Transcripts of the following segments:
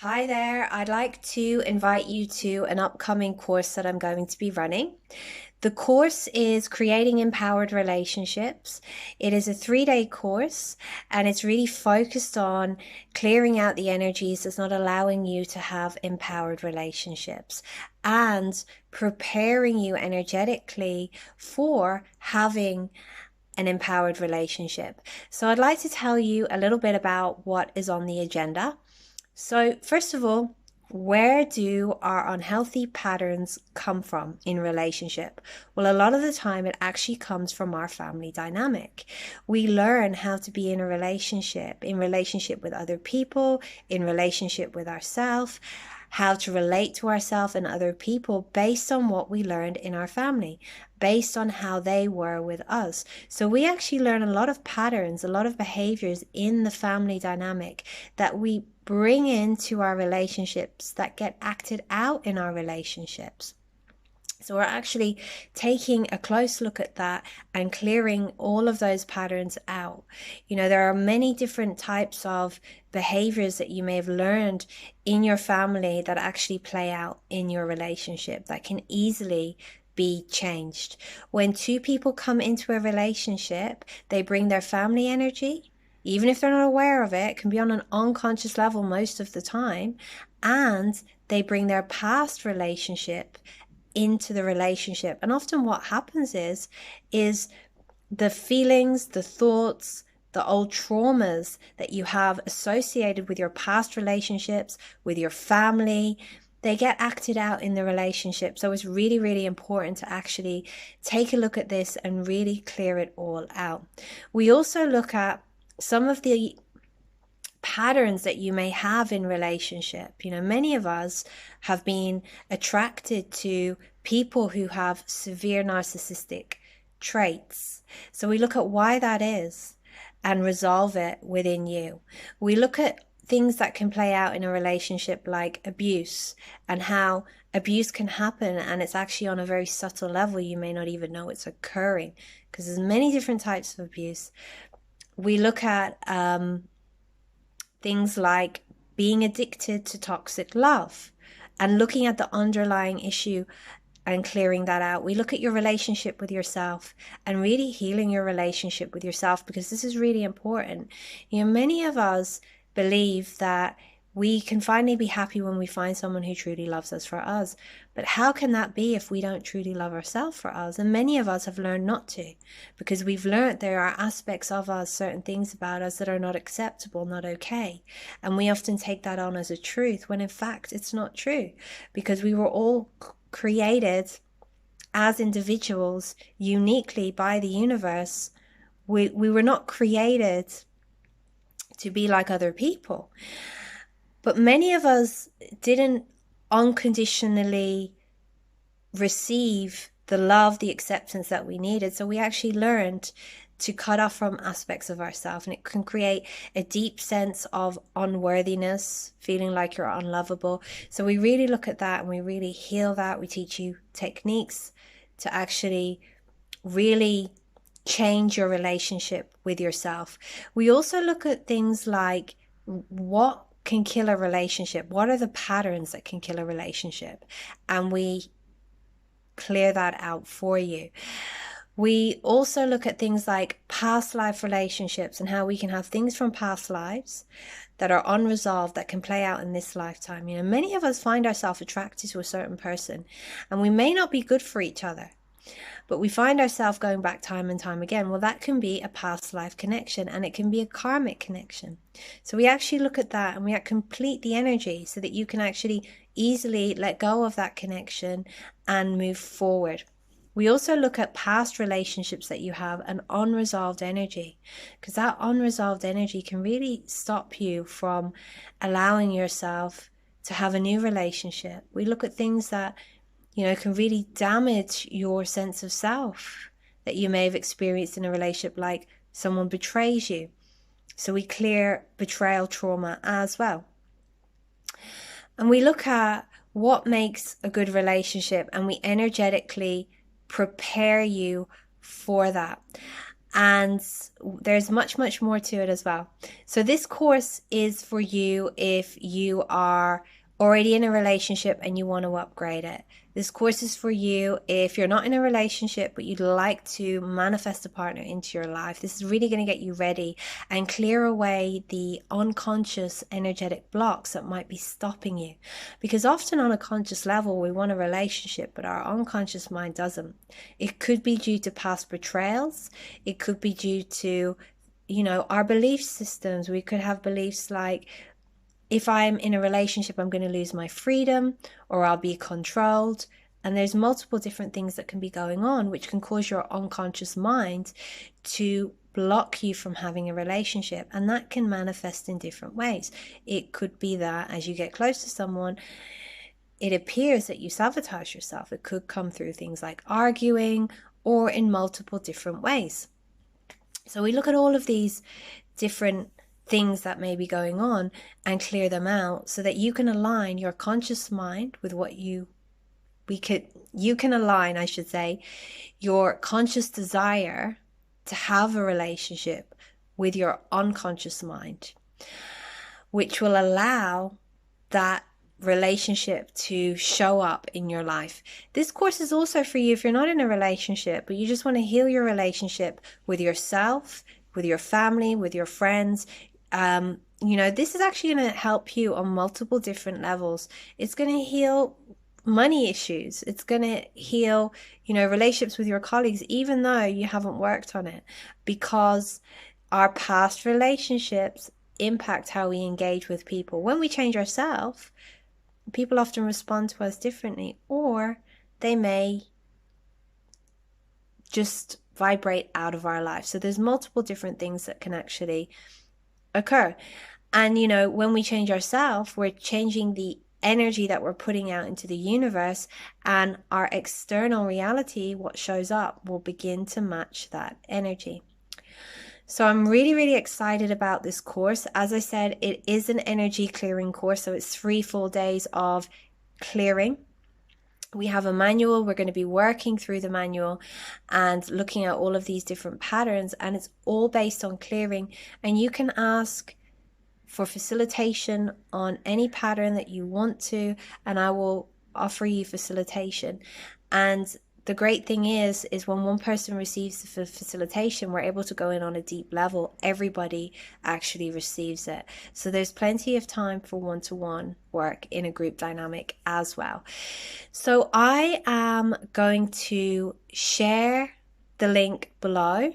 Hi there. I'd like to invite you to an upcoming course that I'm going to be running. The course is Creating Empowered Relationships. It is a 3-day course and it's really focused on clearing out the energies that's not allowing you to have empowered relationships and preparing you energetically for having an empowered relationship. So I'd like to tell you a little bit about what is on the agenda. So, first of all, where do our unhealthy patterns come from in relationship? Well, a lot of the time it actually comes from our family dynamic. We learn how to be in relationship with other people, in relationship with ourselves, how to relate to ourselves and other people based on what we learned in our family, based on how they were with us. So we actually learn a lot of patterns, a lot of behaviors in the family dynamic that we bring into our relationships that get acted out in our relationships. So we're actually taking a close look at that and clearing all of those patterns out. There are many different types of behaviors that you may have learned in your family that actually play out in your relationship that can easily be changed. When two people come into a relationship, they bring their family energy, even if they're not aware of it. It can be on an unconscious level most of the time, and they bring their past relationship into the relationship. And often what happens is the feelings, the thoughts, the old traumas that you have associated with your past relationships, with your family, they get acted out in the relationship. So it's really, really important to actually take a look at this and really clear it all out. We also look at some of the patterns that you may have in relationship. Many of us have been attracted to people who have severe narcissistic traits. So we look at why that is and resolve it within you. We look at things that can play out in a relationship like abuse and how abuse can happen, and it's actually on a very subtle level. You may not even know it's occurring because there's many different types of abuse. We look at things like being addicted to toxic love and looking at the underlying issue and clearing that out. We look at your relationship with yourself and really healing your relationship with yourself, because this is really important. Many of us believe that we can finally be happy when we find someone who truly loves us for us. But how can that be if we don't truly love ourselves for us? And many of us have learned not to, because we've learned there are aspects of us, certain things about us that are not acceptable, not okay. And we often take that on as a truth when in fact it's not true, because we were all created as individuals uniquely by the universe. We were not created to be like other people. But many of us didn't unconditionally receive the love, the acceptance that we needed. So we actually learned to cut off from aspects of ourselves, and it can create a deep sense of unworthiness, feeling like you're unlovable. So we really look at that and we really heal that. We teach you techniques to actually really change your relationship with yourself. We also look at things like what can kill a relationship. What are the patterns that can kill a relationship? And we clear that out for you. We also look at things like past life relationships and how we can have things from past lives that are unresolved that can play out in this lifetime. Many of us find ourselves attracted to a certain person and we may not be good for each other, but we find ourselves going back time and time again. Well, that can be a past life connection, and it can be a karmic connection. So we actually look at that and we complete the energy so that you can actually easily let go of that connection and move forward. We also look at past relationships that you have and unresolved energy, because that unresolved energy can really stop you from allowing yourself to have a new relationship. We look at things that can really damage your sense of self that you may have experienced in a relationship, like someone betrays you. So we clear betrayal trauma as well. And we look at what makes a good relationship and we energetically prepare you for that. And there's much, much more to it as well. So this course is for you if you are already in a relationship and you want to upgrade it. This course is for you if you're not in a relationship but you'd like to manifest a partner into your life. This is really going to get you ready and clear away the unconscious energetic blocks that might be stopping you. Because often on a conscious level, we want a relationship, but our unconscious mind doesn't. It could be due to past betrayals. It could be due to, our belief systems. We could have beliefs like, if I'm in a relationship, I'm going to lose my freedom, or I'll be controlled. And there's multiple different things that can be going on, which can cause your unconscious mind to block you from having a relationship. And that can manifest in different ways. It could be that as you get close to someone, it appears that you sabotage yourself. It could come through things like arguing or in multiple different ways. So we look at all of these different things that may be going on and clear them out so that you can align your conscious mind with what you can align, I should say, your conscious desire to have a relationship with your unconscious mind, which will allow that relationship to show up in your life. This course is also for you if you're not in a relationship, but you just want to heal your relationship with yourself, with your family, with your friends. This is actually going to help you on multiple different levels. It's going to heal money issues. It's going to heal, relationships with your colleagues, even though you haven't worked on it, because our past relationships impact how we engage with people. When we change ourselves, people often respond to us differently, or they may just vibrate out of our life. So there's multiple different things that can actually occur. And, when we change ourselves, we're changing the energy that we're putting out into the universe, and our external reality, what shows up, will begin to match that energy. So I'm really, really excited about this course. As I said, it is an energy clearing course. So it's 3 full days of clearing. We have a manual. We're going to be working through the manual and looking at all of these different patterns. And it's all based on clearing. And you can ask for facilitation on any pattern that you want to, and I will offer you facilitation. And the great thing is when one person receives the facilitation, we're able to go in on a deep level. Everybody actually receives it. So there's plenty of time for one-to-one work in a group dynamic as well. So I am going to share the link below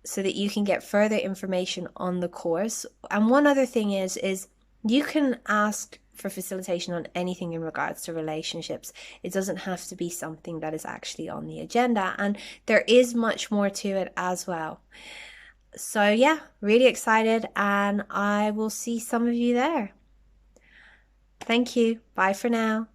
so that you can get further information on the course. And one other thing is you can ask for facilitation on anything in regards to relationships. It doesn't have to be something that is actually on the agenda, and there is much more to it as well. So yeah, really excited, and I will see some of you there. Thank you. Bye for now.